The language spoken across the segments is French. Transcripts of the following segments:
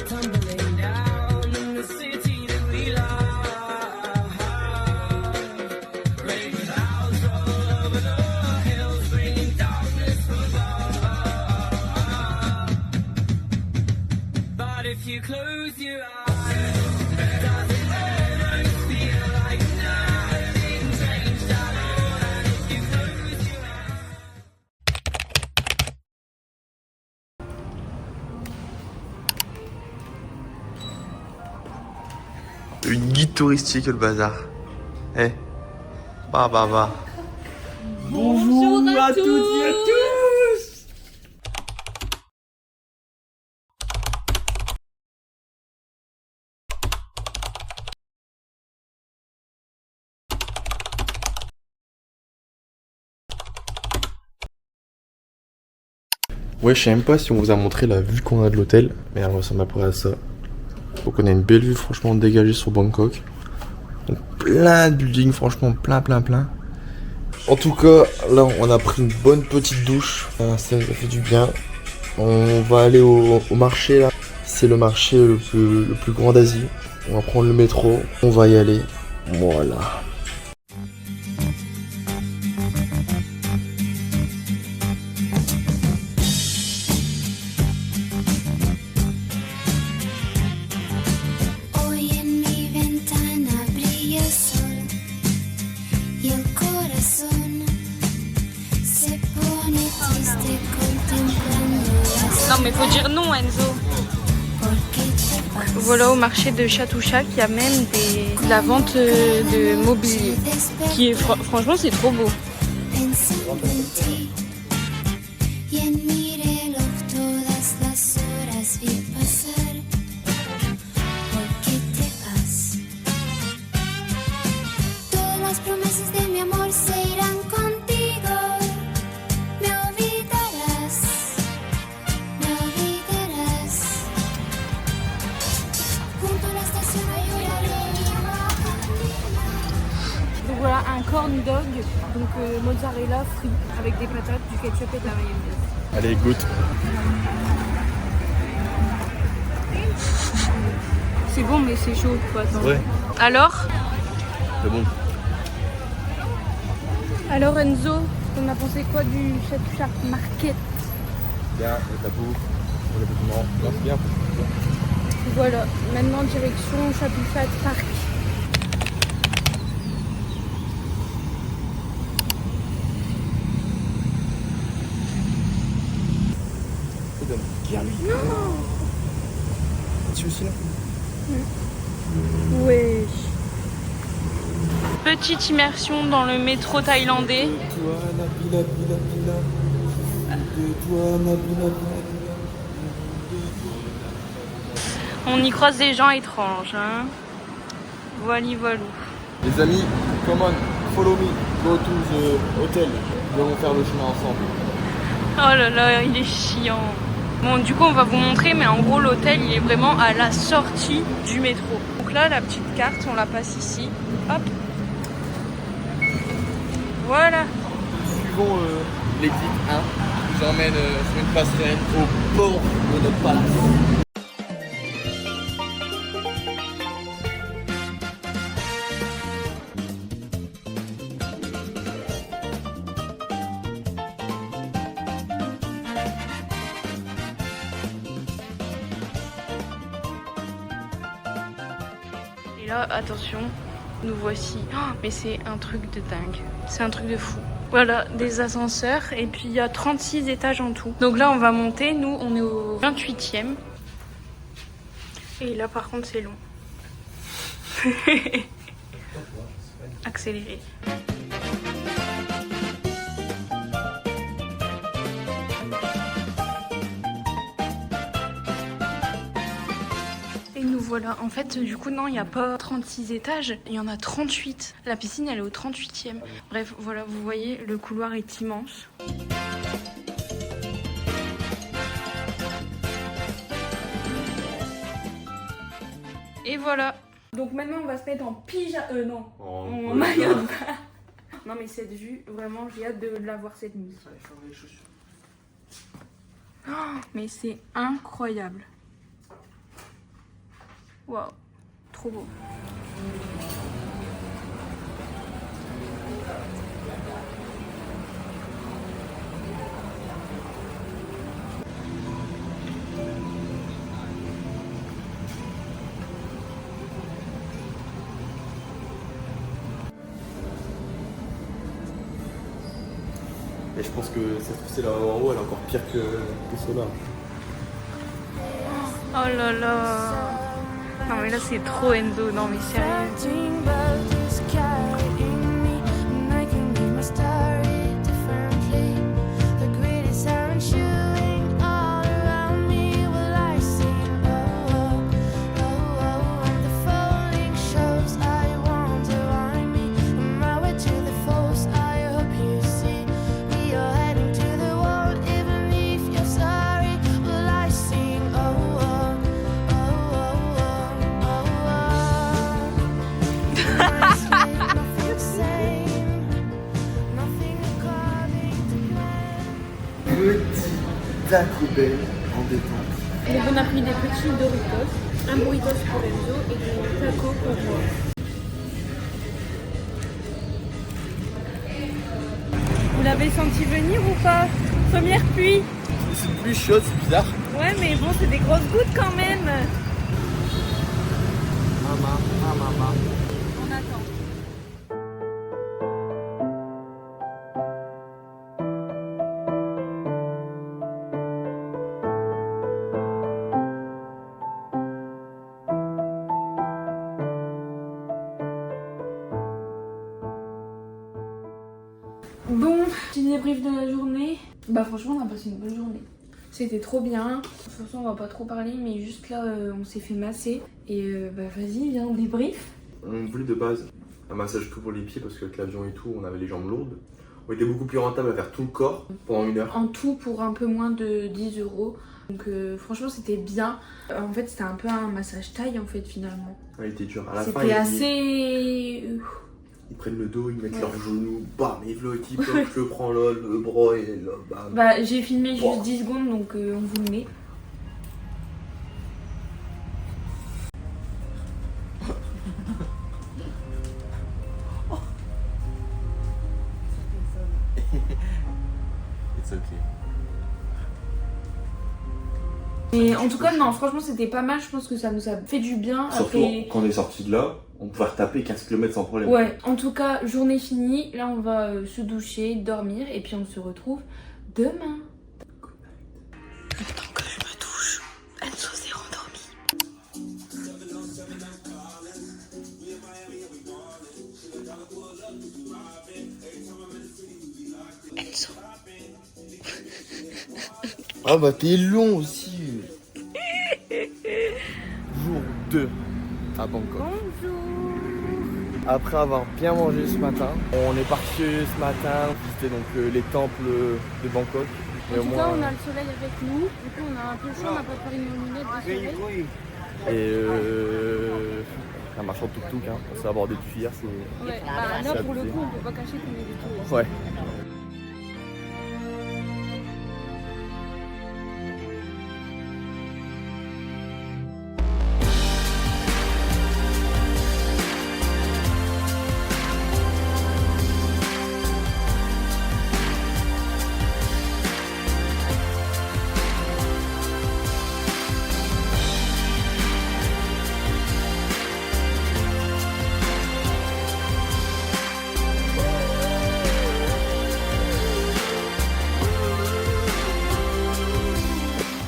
tumbling down in the city that we love. Gray clouds roll over the hills, bringing darkness from above. But if you close your eyes, does it ever feel like nothing changed at all? And if you close your eyes. Une guide touristique, le bazar. Eh. Bah. Bonjour à toutes et à tous. Ouais, je sais même pas si on vous a montré la vue qu'on a de l'hôtel, mais elle ressemble à peu près à ça. Donc on a une belle vue franchement dégagée sur Bangkok. Donc plein de buildings, franchement plein. En tout cas, là on a pris une bonne petite douche, ça fait du bien. On va aller au marché là, c'est le marché le plus grand d'Asie. On va prendre le métro, on va y aller, voilà. Hoy en mi ventana brilla el sol y el corazón se pone triste contemplando las Non mais faut dire non Enzo. porque te vas. Voilà au marché de Chatouchak, il y a même de la vente de mobilier. Qui est franchement c'est trop beau. Pensando en ti y en mi reloj todas las horas vi pasar. Porque te vas. Todas las promesas de mi amor se irán contigo. Me olvidarás. Junto a la estación lloraré. Donc voilà un corn dog, donc mozzarella frit avec des patates, du ketchup et de la mayonnaise. Allez, goûte. C'est bon mais c'est chaud quoi. Attends. Ouais, Alors c'est bon. Alors Enzo, on a pensé quoi du Chatouchak Market? Bien, la bouffe, le bâtiment, non, c'est bien. Voilà, maintenant direction Chatuchak Park. Tu aussi là? Wesh. Petite immersion dans le métro thaïlandais. On y croise des gens étranges, hein. Voili voilou. Les amis, come on, follow me, go to the hotel. Nous allons faire le chemin ensemble. Oh là là, il est chiant. Bon, du coup, on va vous montrer, mais en gros, l'hôtel, il est vraiment à la sortie du métro. Donc là, la petite carte, on la passe ici. Hop. Voilà. Suivons l'exit 1 qui nous emmène sur une passerelle au bord de notre palace. Et là, attention, nous voici. Oh, mais c'est un truc de dingue. C'est un truc de fou. Voilà, des ascenseurs. Et puis, il y a 36 étages en tout. Donc là, on va monter. Nous, on est au 28e. Et là, par contre, c'est long. Accéléré. Et nous voilà. En fait, du coup, non, il n'y a pas 36 étages. Il y en a 38. La piscine, elle est au 38e. Bref, voilà, vous voyez, le couloir est immense. Et voilà. Donc maintenant, on va se mettre en pyjama. Non. En maillot de bain. Non, mais cette vue, vraiment, j'ai hâte de la voir cette nuit. Oh, mais c'est incroyable. Waouh, trop beau. Et je pense que c'est là en haut, elle est encore pire que ceux-là. Oh là là. Non mais là c'est trop Enzo, non mais sérieux. Petit Taco Bell en détente. Donc on a pris des petits Doritos, un burritos pour Enzo et des tacos pour moi. Vous l'avez senti venir ou pas? Première pluie. C'est une pluie chaude, c'est bizarre. Ouais mais bon c'est des grosses gouttes quand même. Maman. On attend. Bon, petit débrief de la journée. Bah franchement on a passé une bonne journée. C'était trop bien. De toute façon on va pas trop parler mais juste là on s'est fait masser. Et bah vas-y viens on débrief. On voulait de base un massage tout pour les pieds parce qu'avec l'avion et tout on avait les jambes lourdes. On était beaucoup plus rentable à faire tout le corps pendant 1 heure. En tout pour un peu moins de 10 €. Donc franchement c'était bien. En fait c'était un peu un massage taille en fait finalement. Ouais, il était dur. À la fin, C'était assez... ils prennent le dos, ils mettent leurs genoux, bam, ils flottent, ils peuvent, je le prends là, le bras et là, bam. Bah j'ai filmé juste 10 secondes donc on vous le met. It's okay. Et en tout cas non franchement c'était pas mal, je pense que ça nous a fait du bien. Surtout Après... quand on est sorti de là, on pouvait retaper 15 km sans problème. Ouais, en tout cas journée finie, là on va se doucher, dormir et puis on se retrouve demain. Le temps que je me douche, Enzo s'est rendormi. Enzo. Ah bah t'es long aussi. Jour 2 à Bangkok. Bonjour. Après avoir bien mangé ce matin, on est parti ce matin visiter donc les temples de Bangkok. En tout cas on a le soleil avec nous, du coup on a un peu chaud, on a préparé nos lunettes de soleil. Et un marchand tuk-tuk, hein, on s'est abordé de fuir, c'est... Ouais, bah là pour le coup on peut pas cacher qu'on est des touristes. Ouais.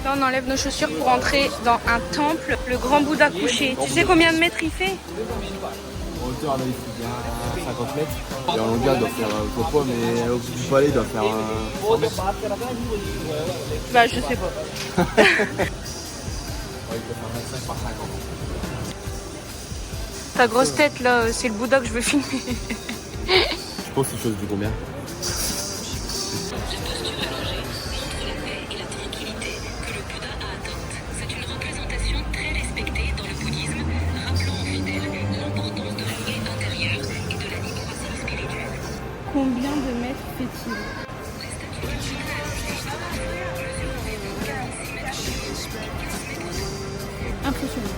Là on enlève nos chaussures pour entrer dans un temple, le grand Bouddha couché. Tu sais combien de mètres il fait? En hauteur, là, il fait bien 50 mètres. Et en longueur, il doit faire, je vois pas, mais au bout du palais, il doit faire 100 mètres. Bah je sais pas. Ouais, il doit faire 25 par 50. Ta grosse tête là, c'est le Bouddha que je veux filmer. Je pense qu'il chose du combien? Combien de mètres fait-il? Impressionnant.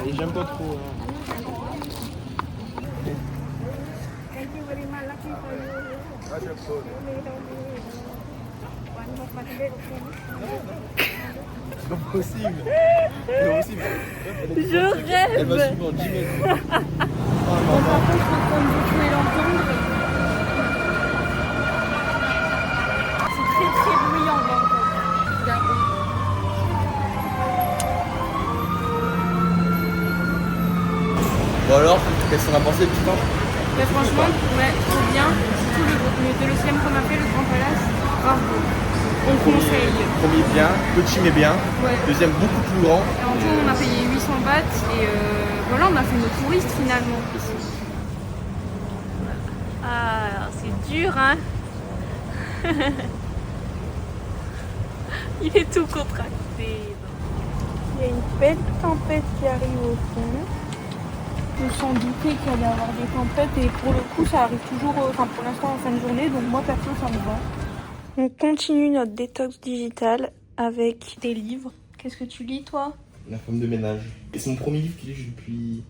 Et j'aime pas trop. C'est pas possible. C'est pas possible. Je rêve. Elle va suivre en Gmail. Bon, par contre, comme vous pouvez l'entendre, c'est très très bruyant Bangkok. Regardez. Bon alors, qu'est-ce qu'on a pensé petit temps? Mais franchement, ouais, trop bien. Surtout le deuxième qu'on a fait, le Grand Palace, bravo. On conseille. Premier bien, petit mais bien. Ouais. Deuxième beaucoup plus grand. Et en tout, on a payé 800 bahts et voilà, on a fait nos touristes finalement. Ah, c'est dur, hein. Il est tout contracté. Il y a une belle tempête qui arrive au fond. Je s'en doutais qu'il allait y avoir des tempêtes et pour le coup, ça arrive toujours, enfin pour l'instant en fin de journée, donc moi perso, ça me va. On continue notre détox digital avec des livres. Qu'est-ce que tu lis, toi? La femme de ménage. Et c'est mon premier livre qu'il lit depuis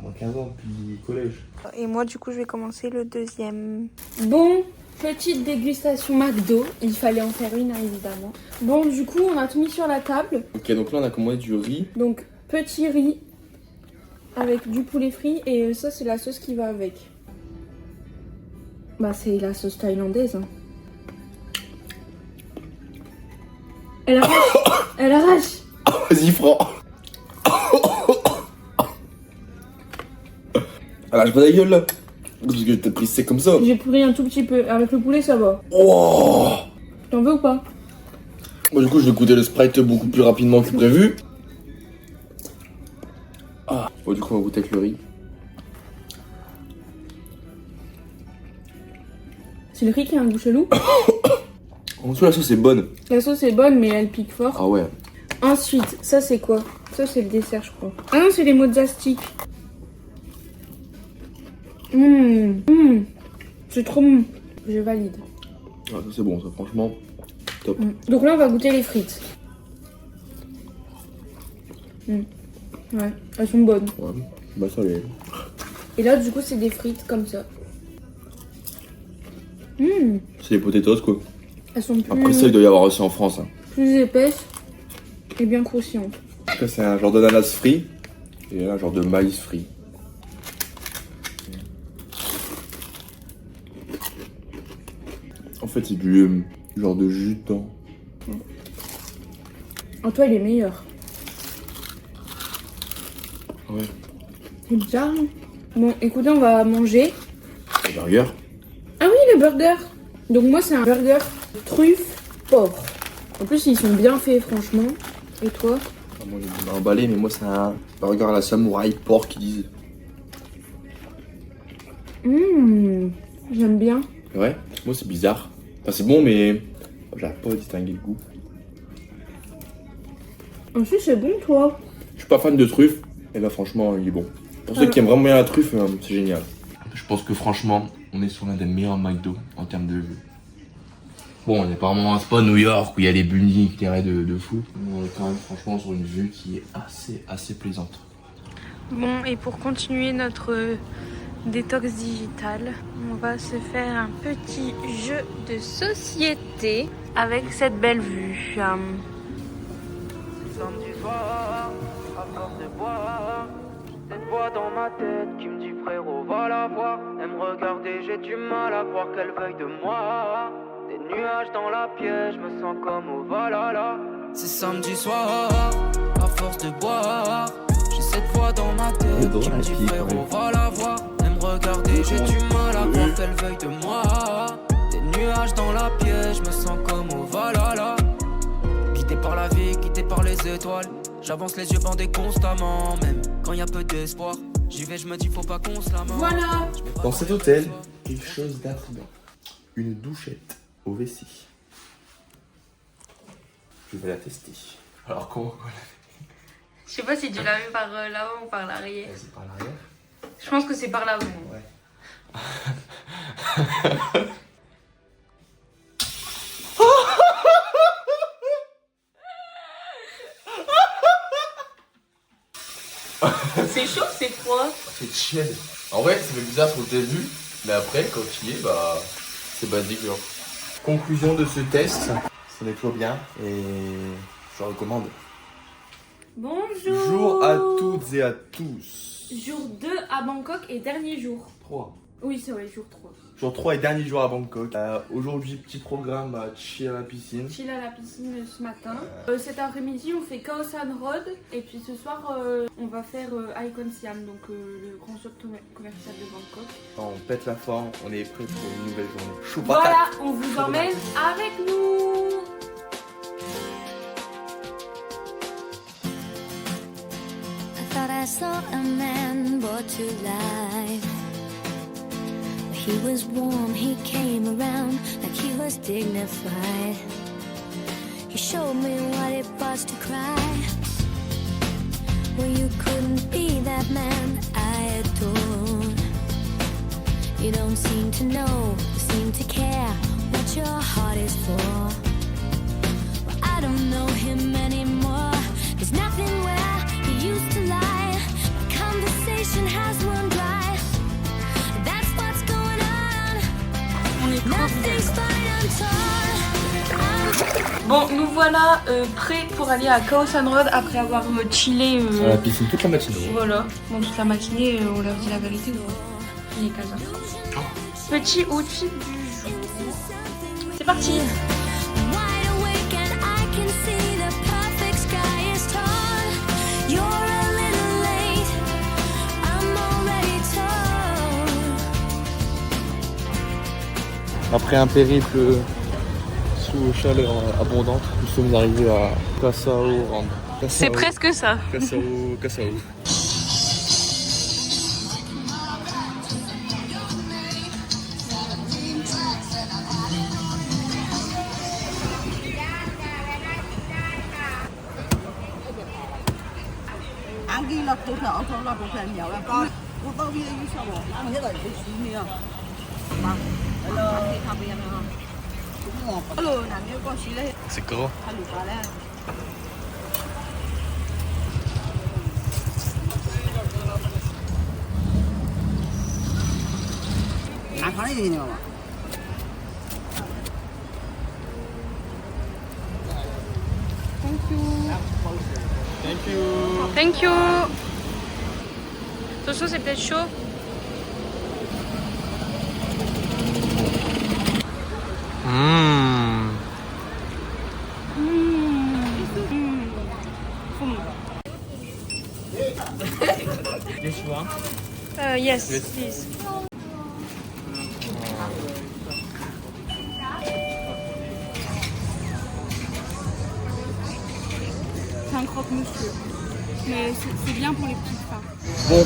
moins 15 ans, depuis le collège. Et moi, du coup, je vais commencer le deuxième. Bon, petite dégustation McDo. Il fallait en faire une, hein, évidemment. Bon, du coup, on a tout mis sur la table. Ok, donc là on a commandé du riz. Donc, petit riz avec du poulet frit. Et ça, c'est la sauce qui va avec. Bah, c'est la sauce thaïlandaise. Hein. Elle arrache. Elle arrache. Vas-y, Fran. Lâche pas la gueule là. Parce que t'as pris sec comme ça. J'ai pris un tout petit peu. Avec le poulet, ça va. Oh. T'en veux ou pas? Bon, du coup, je vais goûter le Sprite beaucoup plus rapidement que prévu. Ah. Bon, du coup, on va goûter avec le riz. C'est le riz qui a un goût chelou. En dessous, la sauce est bonne. La sauce est bonne, mais elle pique fort. Ah ouais. Ensuite, ça c'est quoi? Ça c'est le dessert, je crois. Ah non, c'est les mozza sticks. C'est trop bon. Je valide. Ah, ça c'est bon, ça franchement. Top. Donc là, on va goûter les frites. Ouais, elles sont bonnes. Ouais. Bah ça l'est. Et là, du coup, c'est des frites comme ça. C'est des potatoes quoi. Elles sont plus, Après ça, il doit y avoir aussi en France. Hein. plus épaisses et bien croustillantes. Là, c'est un genre d'ananas frit. Et là, un genre de maïs frit. En fait, c'est du genre de jus dedans. En toi, il est meilleur. Ouais. C'est bizarre. Hein. Bon, écoutez, on va manger. Le burger. Ah oui, le burger. Donc moi, c'est un burger truffe porc. En plus, ils sont bien faits, franchement. Et toi? Ah, moi, j'ai emballé, mais moi, c'est un burger à la samouraï porc qu'ils disent. J'aime bien. Ouais, moi, c'est bizarre. Enfin, c'est bon, mais j'arrive pas à distinguer le goût. Ensuite, c'est bon, toi. Je suis pas fan de truffe, et là, franchement, il est bon. Pour ceux qui aiment vraiment bien la truffe, c'est génial. Je pense que franchement, on est sur l'un des meilleurs McDo en termes de vue. Bon, on est pas vraiment, c'est pas New York où il y a des buildings qui raient de fou. Mais on est quand même franchement sur une vue qui est assez plaisante. Bon, et pour continuer notre détox digital, on va se faire un petit jeu de société avec cette belle vue. Samedi soir, à force de boire, cette voix dans ma tête qui me dit frérot va la voir. Elle me regarder, j'ai du mal à croire qu'elle veuille de moi. Des nuages dans la pièce, je me sens comme au Valhalla. C'est samedi soir, à force de boire, j'ai cette voix dans ma tête qui me dit frérot va la voir. Elle me regarder, j'ai du mal à croire qu'elle veuille de moi. Des nuages dans la pièce, je me sens comme au Valhalla. Guidé par la vie, guidé par les étoiles. J'avance les yeux bandés constamment, même quand y a peu d'espoir. J'y vais, je me dis faut pas qu'on se la mente. Voilà. Dans cet hôtel, quelque chose d'intriguant. Une douchette au WC. Je vais la tester. Alors comment on l'a fait? Je sais pas si tu l'as vu par là-haut ou par l'arrière. Vas-y, par l'arrière. Je pense que c'est par là-haut. Ouais. C'est chaud, c'est froid. C'est chill. En vrai, ça fait bizarre sur le début, mais après, quand il est, bah, c'est basique. Genre. Conclusion de ce test, ça nettoie bien et je recommande. Bonjour. Bonjour à toutes et à tous. Jour 2 à Bangkok et dernier jour. 3. Oui, c'est vrai, jour 3. Jour 3 et dernier jour à Bangkok. Aujourd'hui, petit programme à chill à la piscine. Chill à la piscine ce matin. Cet après-midi, on fait Khao San Road. Et puis ce soir, on va faire Icon Siam, donc le grand shop commercial de Bangkok. On pète la forme, on est prêt pour une nouvelle journée. Chou Voilà, on vous emmène avec nous. I thought I saw a man brought to life. He was warm, he came around like he was dignified. He showed me what it was to cry. Well, you couldn't be that man I adored. You don't seem to know, seem to care what your heart is for. Well, I don't know him anymore. There's nothing where he used to lie. My conversation has run dry. That's what's going on. Nothing's fine, I'm torn. Bon, nous voilà prêts pour aller à Khao San Road après avoir chillé. À la piscine toute la matinée. Voilà, bon, toute la matinée, on leur dit la vérité. Il est 15h30. Petit outfit du jour. C'est parti. Wide awake and I can see the perfect sky is torn. You're a little late, I'm already torn. Après un périple sous chaleur abondante, nous sommes arrivés à Khao San. C'est presque ça. Khao San. Anh là tôi thở cho là tôi thèm nhiều là con cô tao đi như sao rồi ăn hết rồi tôi xí nữa mà là thì tham gia nữa cũng ngọt rồi làm như con xí đấy C'est gros. thay đủ cả đấy ăn cái gì nữa mà Thank you. Attention, c'est peut-être chaud. Yes, please. C'est un croque-monsieur. Mais c'est bien pour les petites femmes. Bon,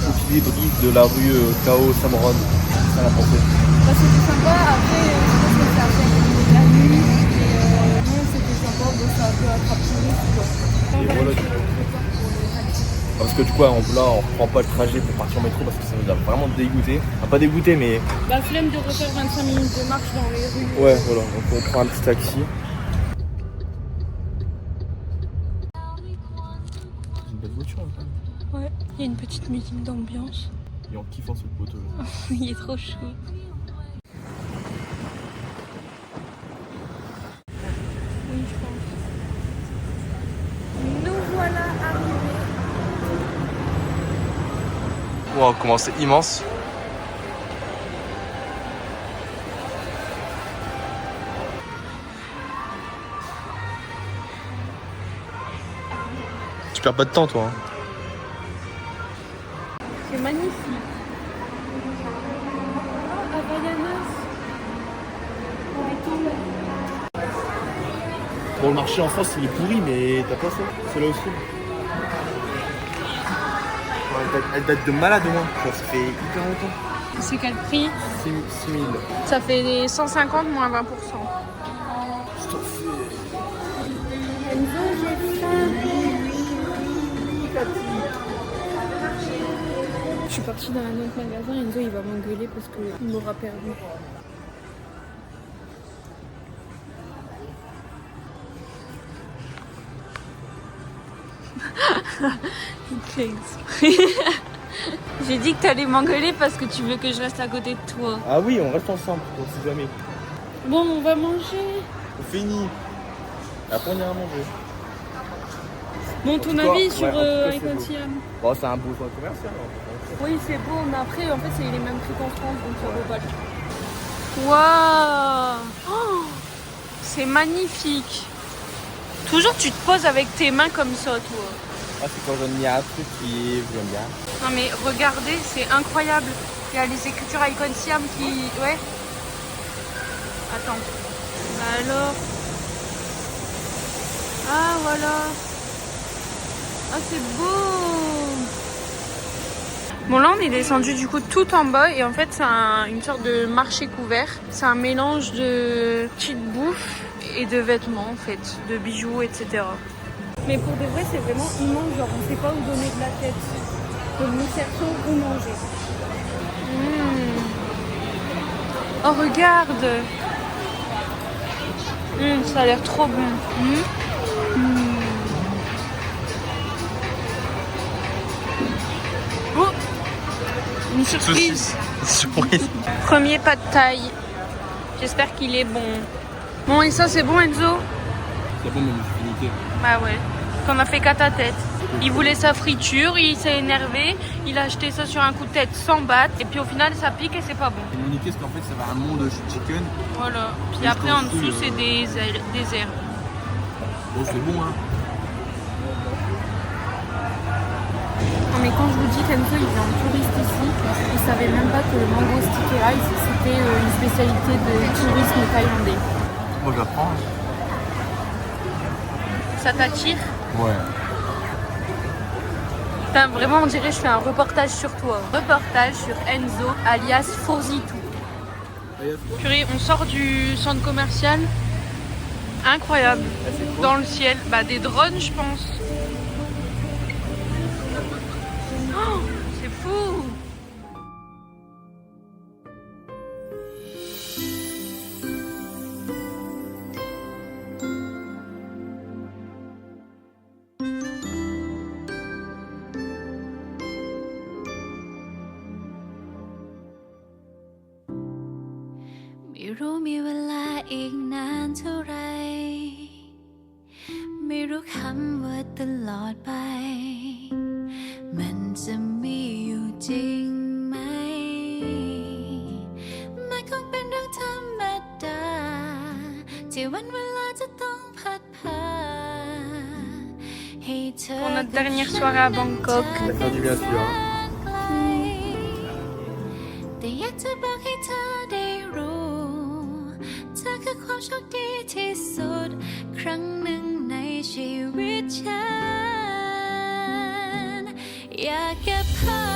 équilibre de la rue Khao San. Ça l'a pensé. Bah, c'était sympa, après je pense que c'est après la nuit, et non c'était sympa, bon, c'est un peu attrape-touriste quoi. Et voilà, du coup. Parce que du coup, là, on reprend pas le trajet pour partir en métro parce que ça nous a vraiment dégoûté. Enfin, pas dégoûté, mais. Bah, flemme de refaire 25 minutes de marche dans les rues. Ouais, voilà, donc on prend un petit taxi. C'est une belle voiture, quand même. Ouais, il y a une petite musique d'ambiance. Et en kiffant ce poteau. Il est trop chaud. Oui, je pense. Nous voilà arrivés. Wow, comment c'est immense. Tu perds pas de temps, toi. Hein. C'est magnifique. Oh, Havaianas. Bon, le marché en France, il est pourri, mais t'as pas ça. C'est là aussi. Elle date de malade au moins. Genre, ça fait hyper longtemps. C'est quel prix? 6 000. Ça fait des 150 moins 20%. Je suis partie dans un autre magasin, Enzo il va m'engueuler parce qu'il m'aura perdu. Il fait exprès. J'ai dit que t'allais m'engueuler parce que tu veux que je reste à côté de toi. Ah oui, on reste ensemble, on sait jamais. Bon, on va manger. On finit. Après, on ira manger. Bon, ton En tout cas, avis sur ouais, en tout cas, c'est Icon beau. Siam? Bon, c'est un beau choix commercial. Oui, c'est beau, mais après, en fait, c'est les mêmes prix qu'en France, donc ça vaut pas le coup. Waouh! Oh, c'est magnifique. Toujours, tu te poses avec tes mains comme ça, toi. Ah, c'est quand j'en ai un truc qui j'aime bien. Non, mais regardez, c'est incroyable. Il y a les écritures Icon Siam qui... Ouais. Attends. Alors... Ah, voilà. Ah, c'est beau. Bon, là, on est descendu du coup tout en bas. Et en fait, c'est une sorte de marché couvert. C'est un mélange de petites bouffes et de vêtements, en fait. De bijoux, etc. Mais pour de vrai, c'est vraiment immense. Genre, on sait pas où donner de la tête. Donc, nous cherchons où manger. Oh, regarde. Ça a l'air trop bon. Oh, une surprise. Surprise. Premier pas de taille. J'espère qu'il est bon. Bon, et ça, c'est bon, Enzo? C'est bon, mais je finis. Bah ouais. Qu'on a fait qu'à ta tête. Il voulait sa friture, il s'est énervé, il a acheté ça sur un coup de tête sans battre, et puis au final ça pique et c'est pas bon. C'est unique parce qu'en fait, ça va un monde chicken. Voilà. Puis après en dessous c'est des herbes. Bon, c'est bon, hein. Non mais quand je vous dis qu'Enzo il est en touriste ici, il savait même pas que le mango stick est là, c'était une spécialité de tourisme thaïlandais. Moi, j'apprends. Ça t'attire? Ouais. Enfin, vraiment on dirait que je fais un reportage sur toi. Reportage sur Enzo alias Forzitou. Purée, on sort du centre commercial. Incroyable. Dans le ciel. Bah des drones je pense. Oh, c'est fou.ไม่รู้มีเวลาอีกนานเท่าไรไม่รู้คำว่าตลอดไปมันจะมีอยู่จริงไหมมันคงเป็นเรื่องธรรมดาที่วันเวลาจะต้องพัดพาให้เธอ Pour notre dernière soirée à Bangkok. Ça fait du bien, celui-là. แต่อยากจะบอกให้เธอได้รู้เธอคือความโชคดีที่สุดครั้งหนึ่งในชีวิตฉันอยากเก็บภาพ